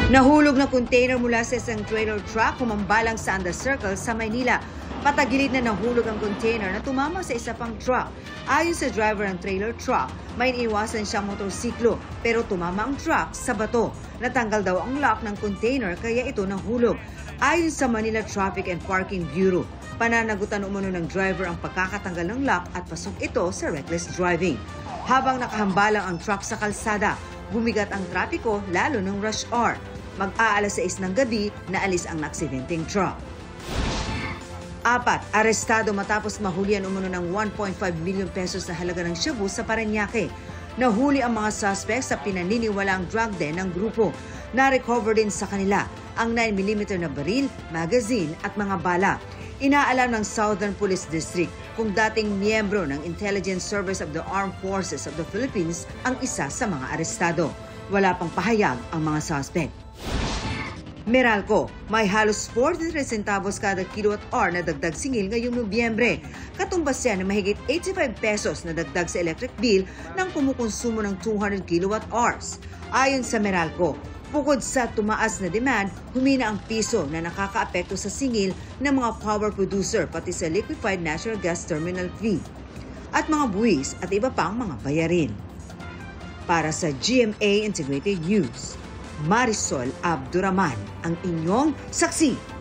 Nahulog na container mula sa isang trailer truck humambalang sa Andas Circle sa Maynila. Patagilid na nahulog ang container na tumama sa isa pang truck. Ayon sa driver ng trailer truck, may iniwasan siyang motorsiklo pero tumama ang truck sa bato. Natanggal daw ang lock ng container kaya ito nahulog. Ayon sa Manila Traffic and Parking Bureau, pananagutan umano ng driver ang pagkakatanggal ng lock at pasok ito sa reckless driving. Habang nakahambalang ang truck sa kalsada, bumigat ang trapiko lalo ng rush hour. Mag-aalas 6 ng gabi, naalis ang naksidenteng truck. 4, arestado matapos mahulihan umano ng 1.5 million pesos na halaga ng shabu sa Parañaque. Nahuli ang mga suspects sa pinaniniwalaang drug den ng grupo. Na-recover din sa kanila ang 9mm na baril, magazine at mga bala. Inaalam ng Southern Police District kung dating miyembro ng Intelligence Service of the Armed Forces of the Philippines ang isa sa mga arestado. Wala pang pahayag ang mga suspect. Meralco, may halos 43 centavos kada kilowatt-hour na dagdag singil ngayong Nobyembre. Katumbas yan na mahigit 85 pesos na dagdag sa electric bill ng kumukonsumo ng 200 kilowatt-hours. Ayon sa Meralco, bukod sa tumaas na demand, humina ang piso na nakakaapekto sa singil ng mga power producer pati sa liquefied natural gas terminal fee at mga buwis at iba pang mga bayarin. Para sa GMA Integrated News, Marisol Abduraman, ang inyong saksi.